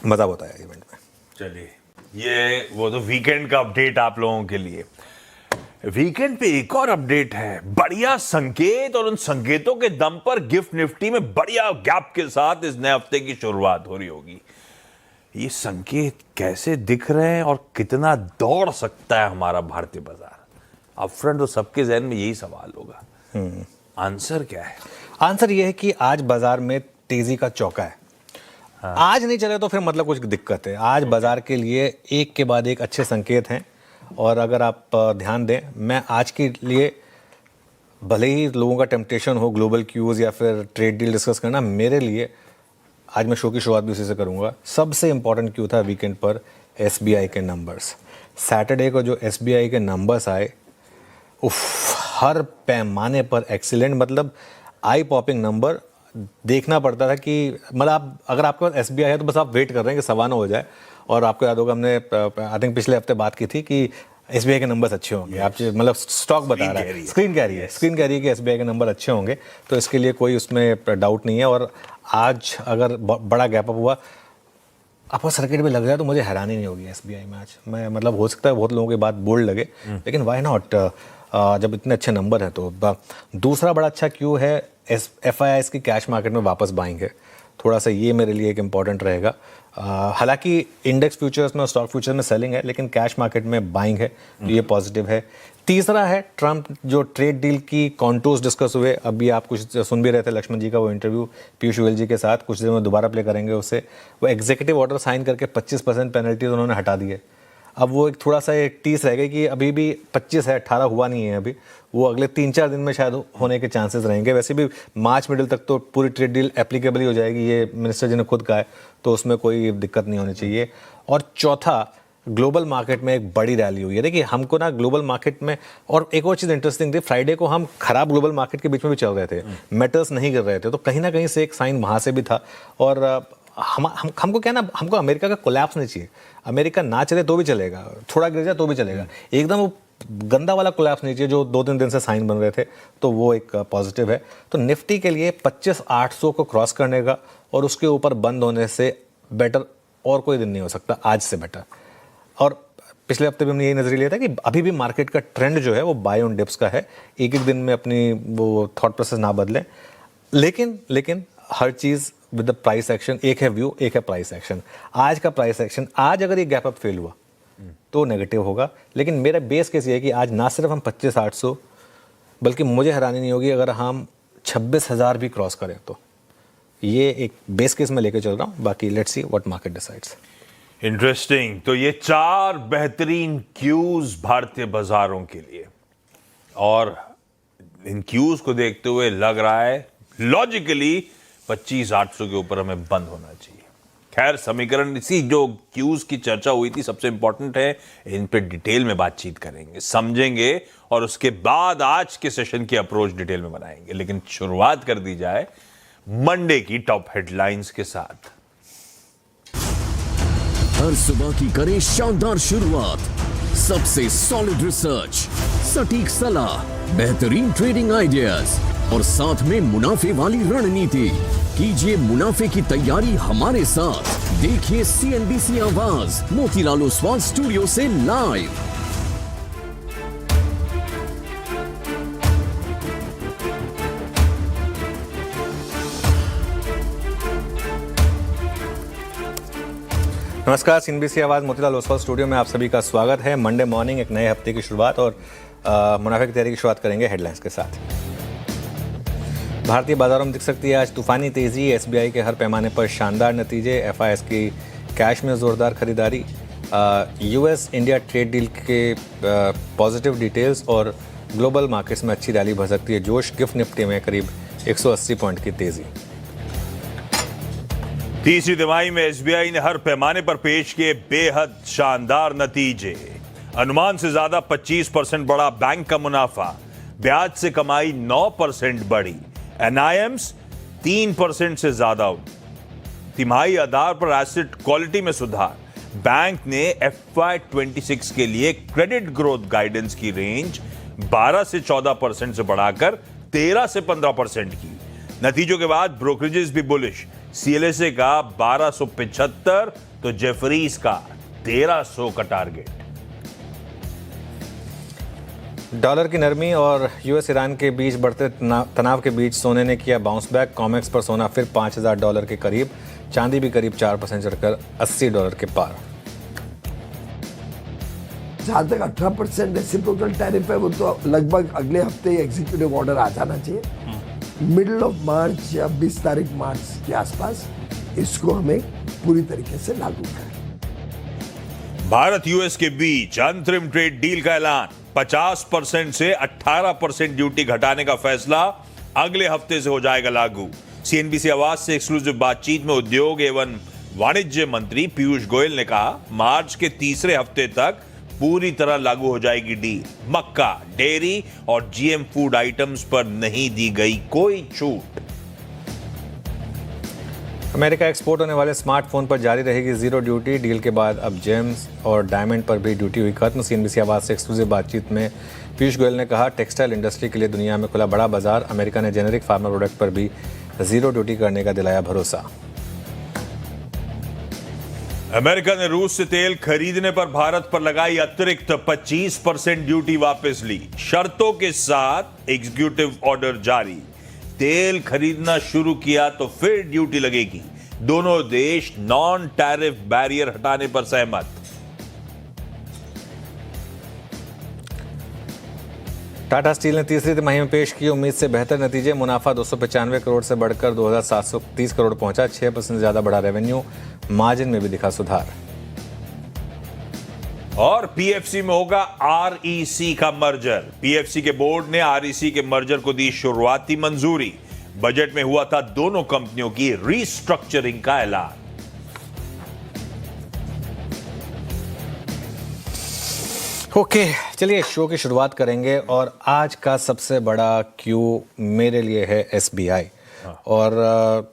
मज़ा बहुत आया इवेंट में। चलिए, ये वो तो वीकेंड का अपडेट आप लोगों के लिए। वीकेंड पे एक और अपडेट है, बढ़िया संकेत, और उन संकेतों के दम पर गिफ्ट निफ्टी में बढ़िया गैप के साथ इस नए हफ्ते की शुरुआत हो रही होगी। ये संकेत कैसे दिख रहे हैं और कितना दौड़ सकता है हमारा भारतीय बाजार? अपफ्रंट तो सबके जहन में यही सवाल होगा। आंसर क्या है? आंसर ये है कि आज बाजार में तेजी का चौका है। हाँ। आज नहीं चले तो फिर मतलब कुछ दिक्कत है। आज बाजार के लिए एक के बाद एक अच्छे संकेत हैं, और अगर आप ध्यान दें, मैं आज के लिए भले ही लोगों का टेम्पटेशन हो ग्लोबल क्यूज या फिर ट्रेड डील डिस्कस करना, मेरे लिए आज मैं शो की शुरुआत भी उसी से करूंगा। सबसे इंपॉर्टेंट क्यू था वीकेंड पर एसबीआई के नंबर्स। सैटरडे को जो एसबीआई के नंबर्स आए, हर पैमाने पर एक्सीलेंट, मतलब आई पॉपिंग नंबर। देखना पड़ता था कि मतलब अगर आपके पास एसबीआई है तो बस आप वेट कर रहे हैं कि 9:15 हो जाए। और आपको याद होगा, हमने आई थिंक पिछले हफ्ते बात की थी कि एसबीआई के नंबर्स अच्छे होंगे। आप मतलब स्टॉक बता रहा है, स्क्रीन कह रही है कि एसबीआई के नंबर अच्छे होंगे, तो इसके लिए कोई उसमें डाउट नहीं है। और आज अगर बड़ा गैप अप हुआ, आपको सर्किट में लग जाए तो मुझे हैरानी नहीं होगी एसबीआई में आज। मैं मतलब हो सकता है बहुत लोगों की बात बोल्ड लगे, लेकिन वाई नॉट, जब इतने अच्छे नंबर हैं तो। दूसरा बड़ा अच्छा क्यू है एफआईआईस की कैश मार्केट में वापस बाइंग है। थोड़ा सा ये मेरे लिए एक इम्पॉर्टेंट रहेगा। हालांकि इंडेक्स फ्यूचर्स में और स्टॉक फ्यूचर्स में सेलिंग है, लेकिन कैश मार्केट में बाइंग है, तो ये पॉजिटिव है। तीसरा है ट्रंप जो ट्रेड डील की कॉन्टूर्स डिस्कस हुए। अभी आप कुछ सुन भी रहे थे लक्ष्मण जी का वो इंटरव्यू पीयूष गोयल जी के साथ, कुछ देर में दोबारा प्ले करेंगे उससे। वो एग्जीक्यूटिव ऑर्डर साइन करके 25% पेनल्टीज उन्होंने हटा दी है। अब वो एक थोड़ा सा एक टीस रह गई कि अभी भी 25 है, 18 हुआ नहीं है अभी। वो अगले 3-4 दिन में शायद होने के चांसेस रहेंगे। वैसे भी मार्च मिडिल तक तो पूरी ट्रेड डील एप्लीकेबल ही हो जाएगी, ये मिनिस्टर जी ने खुद कहा है, तो उसमें कोई दिक्कत नहीं होनी चाहिए। और चौथा, ग्लोबल मार्केट में एक बड़ी रैली हुई है। देखिए, हमको ना ग्लोबल मार्केट में, और एक और चीज़ इंटरेस्टिंग थी, फ्राइडे को हम खराब ग्लोबल मार्केट के बीच में भी चल रहे थे, मेटल्स नहीं गिर रहे थे, तो कहीं ना कहीं से एक साइन वहाँ से भी था। और हमको क्या ना, हमको अमेरिका का कोलैप्स नहीं चाहिए। अमेरिका ना चले तो भी चलेगा, थोड़ा गिर जाए तो भी चलेगा, एकदम वो गंदा वाला कोलैप्स नहीं चाहिए जो 2-3 दिन से साइन बन रहे थे, तो वो एक पॉजिटिव है। तो निफ्टी के लिए 25,800 को क्रॉस करने का और उसके ऊपर बंद होने से बेटर और कोई दिन नहीं हो सकता, आज से बेटर। और पिछले हफ्ते भी हमने यही नजरिया लिया था कि अभी भी मार्केट का ट्रेंड जो है वो बाय ऑन डिप्स का है। एक दिन में अपनी वो थॉट प्रोसेस ना बदलें, लेकिन हर चीज़ विद द प्राइस एक्शन। एक है व्यू, एक है प्राइस एक्शन। आज का प्राइस एक्शन, आज अगर ये गैप अप फेल हुआ तो नेगेटिव होगा, लेकिन मेरा बेस केस ये है कि आज ना सिर्फ हम 25,800, बल्कि मुझे हैरानी नहीं होगी अगर हम 26,000 भी क्रॉस करें। तो ये एक बेस केस में लेके चल रहा हूँ, बाकी let's see what market decides. Interesting. तो ये 4 बेहतरीन क्यूज भारतीय बाजारों के लिए, और इन क्यूज को देखते हुए लग रहा है लॉजिकली 25,800 के ऊपर हमें बंद होना चाहिए। खैर, समीकरण, इसी जो क्यूज की चर्चा हुई थी सबसे इंपॉर्टेंट है, इन पे डिटेल में बातचीत करेंगे, समझेंगे, और उसके बाद आज के सेशन की अप्रोच डिटेल में बनाएंगे। लेकिन शुरुआत कर दी जाए मंडे की टॉप हेडलाइंस के साथ। हर सुबह की करें शानदार शुरुआत, सबसे सॉलिड रिसर्च, सटीक सलाह, बेहतरीन ट्रेडिंग आइडियाज और साथ में मुनाफे वाली रणनीति। कीजिए मुनाफे की तैयारी हमारे साथ। देखिए सीएनबीसी आवाज मोतीलाल ओसवाल स्टूडियो से लाइव। नमस्कार, सीएनबीसी आवाज़ मोतीलाल ओसवाल स्टूडियो में आप सभी का स्वागत है। मंडे मॉर्निंग, एक नए हफ्ते की शुरुआत, और मुनाफे की तैयारी की शुरुआत करेंगे हेडलाइंस के साथ। भारतीय बाजारों में दिख सकती है आज तूफानी तेजी। एसबीआई के हर पैमाने पर शानदार नतीजे, एफआईआईएस की कैश में जोरदार खरीदारी, यूएस इंडिया ट्रेड डील के पॉजिटिव डिटेल्स, और ग्लोबल मार्केट्स में अच्छी रैली भर सकती है जोश। गिफ्ट निफ्टी में करीब 180 पॉइंट की तेजी। तीसरी तिमाही में एसबीआई ने हर पैमाने पर पेश किए बेहद शानदार नतीजे। अनुमान से ज्यादा 25% बढ़ा बैंक का मुनाफा, ब्याज से कमाई 9% बढ़ी, एनआईएम्स 3% से ज्यादा हुई। तिमाही आधार पर एसेट क्वालिटी में सुधार। बैंक ने FY26 के लिए क्रेडिट ग्रोथ गाइडेंस की रेंज 12 से 14% से बढ़ाकर 13 से 15% की। नतीजों के बाद ब्रोकरेजेस भी बुलिश। CLSA का 1275 तो जेफरीज का 1300 का टारगेट। डॉलर की नरमी और यूएस ईरान के बीच बढ़ते तनाव के बीच सोने ने किया बाउंस बैक। कॉमेक्स पर सोना फिर $5000 के करीब, चांदी भी करीब 4% चढ़कर $80 के पार। जहाँ तक 18% रेसिप्रोकल टैरिफ है वो तो लगभग अगले हफ्ते एग्जीक्यूटिव ऑर्डर आ जाना चाहिए। मिडिल ऑफ मार्च या 20 तारीख मार्च के आसपास इसको हमें पूरी तरीके से लागू करें। भारत यूएस के बीच अंतरिम ट्रेड डील का ऐलान। 50% से 18% ड्यूटी घटाने का फैसला अगले हफ्ते से हो जाएगा लागू। CNBC आवाज से एक्सक्लूसिव बातचीत में उद्योग एवं वाणिज्य मंत्री पीयूष गोयल ने कहा, मार्च के तीसरे हफ्ते तक पूरी तरह लागू हो जाएगी डील। मक्का, डेयरी और GM फूड आइटम्स पर नहीं दी गई कोई छूट। अमेरिका एक्सपोर्ट होने वाले स्मार्टफोन पर जारी रहेगी जीरो ड्यूटी। डील के बाद अब जेम्स और डायमंड पर भी ड्यूटी हुई खत्म। CNBC आवाज से एक्सक्लूसिव बातचीत में पीयूष गोयल ने कहा, टेक्सटाइल इंडस्ट्री के लिए दुनिया में खुला बड़ा बाजार। अमेरिका ने जेनेरिक फार्मा प्रोडक्ट पर भी जीरो ड्यूटी करने का दिलाया भरोसा। अमेरिका ने रूस से तेल खरीदने पर भारत पर लगाई अतिरिक्त 25% ड्यूटी वापस ली। शर्तों के साथ एग्जीक्यूटिव ऑर्डर जारी। तेल खरीदना शुरू किया तो फिर ड्यूटी लगेगी। दोनों देश नॉन टैरिफ बैरियर हटाने पर सहमत। टाटा स्टील ने तीसरी तिमाही में पेश की उम्मीद से बेहतर नतीजे। मुनाफा 295 करोड़ से बढ़कर 2730 करोड़ पहुंचा। 6% ज्यादा बढ़ा रेवेन्यू। मार्जिन में भी दिखा सुधार। और PFC में होगा REC का मर्जर। PFC के बोर्ड ने REC के मर्जर को दी शुरुआती मंजूरी। बजट में हुआ था दोनों कंपनियों की रीस्ट्रक्चरिंग का ऐलान। ओके, चलिए शो की शुरुआत करेंगे और आज का सबसे बड़ा क्यू मेरे लिए है SBI। और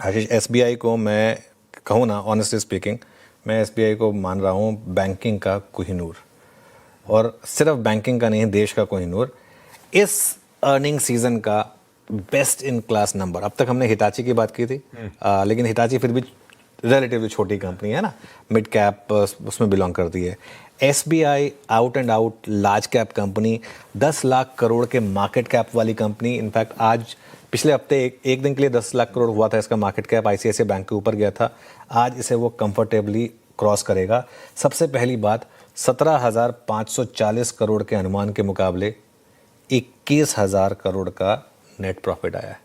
आशीष, SBI को मैं कहूँ ना, ऑनेस्टली स्पीकिंग, मैं SBI को मान रहा हूँ बैंकिंग का कोहिनूर, और सिर्फ बैंकिंग का नहीं, देश का कोहिनूर। इस अर्निंग सीजन का बेस्ट इन क्लास नंबर। अब तक हमने हिताची की बात की थी, लेकिन हिताची फिर भी रिलेटिवली छोटी कंपनी है ना, मिड कैप उसमें बिलोंग करती है। SBI out and out large cap company, 10 lakh crore के मार्केट कैप वाली कंपनी। इनफैक्ट आज पिछले हफ्ते एक दिन के लिए 10 लाख करोड़ हुआ था इसका मार्केट कैप, ICICI बैंक के ऊपर गया था। आज इसे वो कंफर्टेबली क्रॉस करेगा। सबसे पहली बात, 17,540 करोड़ के अनुमान के मुकाबले 21,000 करोड़ का नेट प्रॉफिट आया है।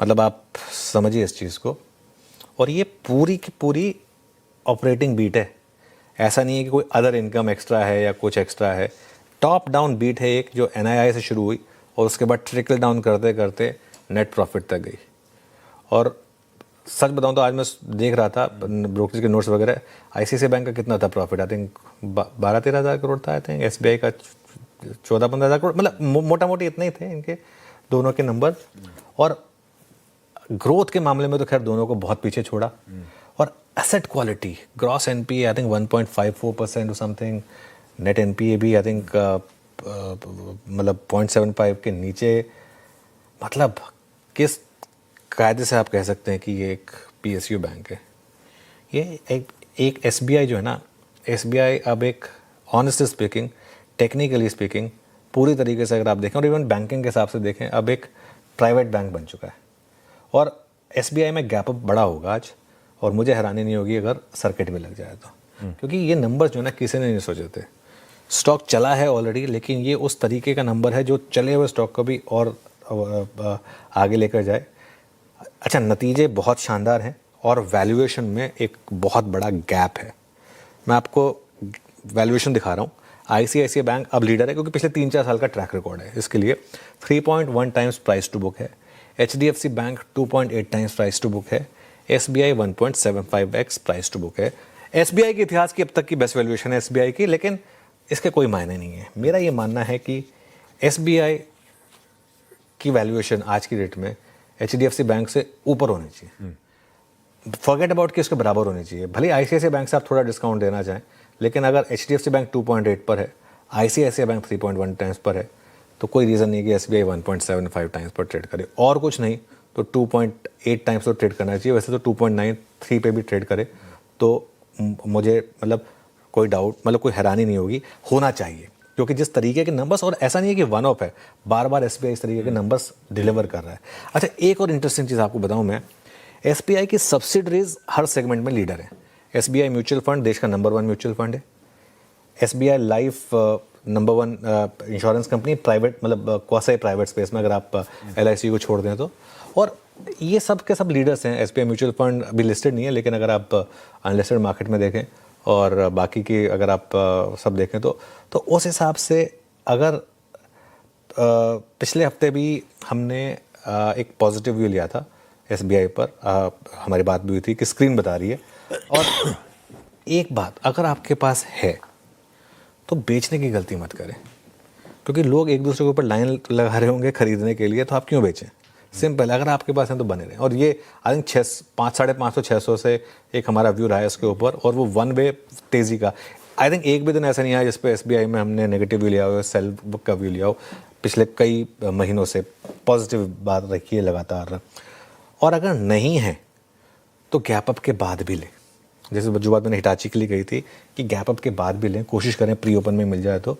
मतलब आप समझिए इस चीज़ को। और ये पूरी की पूरी ऑपरेटिंग बीट है, ऐसा नहीं है कि कोई अदर इनकम एक्स्ट्रा है या कुछ एक्स्ट्रा है। टॉप डाउन बीट है एक, जो NII से शुरू हुई और उसके बाद ट्रिकल डाउन करते करते नेट प्रॉफिट तक गई। और सच बताऊं तो आज मैं देख रहा था ब्रोकरेज के नोट्स वगैरह, ICICI बैंक का कितना था प्रॉफिट, आई थिंक 12-13 हज़ार करोड़ था। आई थिंक SBI का 14-15 हज़ार करोड़, मतलब मोटा मोटी इतने ही थे इनके दोनों के नंबर। और ग्रोथ के मामले में तो खैर दोनों को बहुत पीछे छोड़ा। और asset quality, gross NPA I think 1.54% और समथिंग, नेट NPA भी आई थिंक मतलब 0.75 के नीचे। मतलब किस कायदे से आप कह सकते हैं कि ये एक PSU बैंक है। ये एक SBI जो है ना, SBI अब एक ऑनेस्टली स्पीकिंग, टेक्निकली स्पीकिंग, पूरी तरीके से अगर आप देखें और इवन बैंकिंग के हिसाब से देखें, अब एक प्राइवेट बैंक बन चुका है। और SBI में गैप अप बड़ा होगा आज, और मुझे हैरानी नहीं होगी अगर सर्किट में लग जाए तो, क्योंकि ये नंबर जो है ना किसी ने नहीं सोचे थे। स्टॉक चला है ऑलरेडी, लेकिन ये उस तरीके का नंबर है जो चले हुए स्टॉक को भी और आगे लेकर जाए। अच्छा, नतीजे बहुत शानदार हैं और वैल्यूएशन में एक बहुत बड़ा गैप है। मैं आपको वैल्यूएशन दिखा रहा हूँ। ICICI बैंक अब लीडर है क्योंकि पिछले 3-4 साल का ट्रैक रिकॉर्ड है इसके लिए। 3.1 टाइम्स प्राइस टू बुक है। HDFC bank 2.8 times price to book है। SBI 1.75x price to book है। SBI के इतिहास की अब तक की बेस्ट वैल्यूएशन है SBI की, लेकिन इसके कोई मायने नहीं है। मेरा ये मानना है कि SBI की वैल्यूएशन आज की डेट में HDFC बैंक से ऊपर होनी चाहिए। फॉरगेट अबाउट कि इसके बराबर होनी चाहिए। भले ICICI बैंक से आप थोड़ा डिस्काउंट देना चाहें, लेकिन अगर HDFC बैंक 2.8 पर है, ICICI बैंक 3.1 टाइम्स पर है, तो कोई रीज़न नहीं कि SBI 1.75 टाइम्स पर ट्रेड करे। और कुछ नहीं तो 2.8 टाइम्स तो ट्रेड करना चाहिए, वैसे तो 2.93 पे भी ट्रेड करे तो मुझे मतलब कोई डाउट, मतलब कोई हैरानी नहीं होगी, होना चाहिए, क्योंकि जिस तरीके के नंबर्स, और ऐसा नहीं है कि वन ऑफ है, बार बार एसबीआई इस तरीके के नंबर्स डिलीवर कर रहा है। अच्छा, एक और इंटरेस्टिंग चीज़ आपको बताऊं मैं, एसबीआई की सब्सिडरीज हर सेगमेंट में लीडर है। एसबीआई म्यूचुअल फंड देश का नंबर 1 म्यूचुअल फंड है। SBI life number 1 insurance company, private मतलब क्वासी प्राइवेट स्पेस में, अगर आप एलआईसी को छोड़ दें तो। और ये सब के सब लीडर्स हैं। एसबीआई म्यूचुअल फंड अभी लिस्टेड नहीं है, लेकिन अगर आप अनलिस्टेड मार्केट में देखें और बाकी की अगर आप सब देखें तो उस हिसाब से अगर पिछले हफ्ते भी हमने एक पॉजिटिव व्यू लिया था एसबीआई पर, हमारी बात भी हुई थी कि स्क्रीन बता रही है। और एक बात, अगर आपके पास है तो बेचने की गलती मत करें, क्योंकि लोग एक दूसरे के ऊपर लाइन लगा रहे होंगे खरीदने के लिए, तो आप क्यों बेचें? सिंपल, अगर आपके पास है तो बने रहें। और ये आई थिंक 550-600 से एक हमारा व्यू रहा है इसके ऊपर, और वो वन वे तेज़ी का। आई थिंक एक भी दिन ऐसा नहीं आया जिस पे एसबीआई में हमने नेगेटिव व्यू लिया हो, सेल बुक का व्यू लिया हो। पिछले कई महीनों से पॉजिटिव बात रखी है लगातार। और अगर नहीं है तो गैप अप के बाद भी लें, जैसे जो बात मैंने हिटाची के लिए कही थी कि गैप अप के बाद भी लें, कोशिश करें प्री ओपन में मिल जाए। तो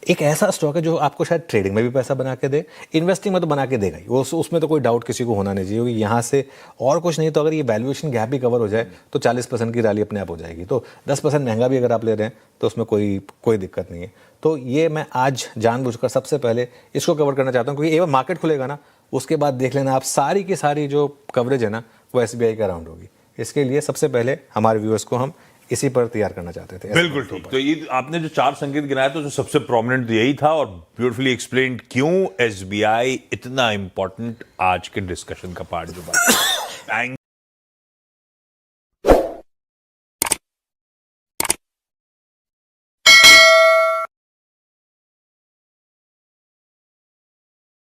एक ऐसा स्टॉक है जो आपको शायद ट्रेडिंग में भी पैसा बना के दे, इन्वेस्टिंग में तो बना के देगा ही, उसमें तो कोई डाउट किसी को होना नहीं चाहिए। क्योंकि यहाँ से और कुछ नहीं तो अगर ये वैल्यूएशन गैप भी कवर हो जाए तो 40% की रैली अपने आप हो जाएगी। तो 10% महंगा भी अगर आप ले रहे हैं तो उसमें कोई दिक्कत नहीं है। तो ये मैं आज जानबूझकर सबसे पहले इसको कवर करना चाहता हूँ, क्योंकि एक बार मार्केट खुलेगा ना, उसके बाद देख लेना आप सारी की सारी जो कवरेज है ना वो एसबीआई का अराउंड होगी। इसके लिए सबसे पहले हमारे व्यूअर्स को हम इसी पर तैयार करना चाहते थे। बिल्कुल ठीक। तो ये आपने जो 4 संकेत गिनाया तो जो सबसे प्रोमिनेंट यही था, और ब्यूटीफुली एक्सप्लेन्ड क्यों एसबीआई इतना इंपॉर्टेंट आज के डिस्कशन का पार्ट जो बात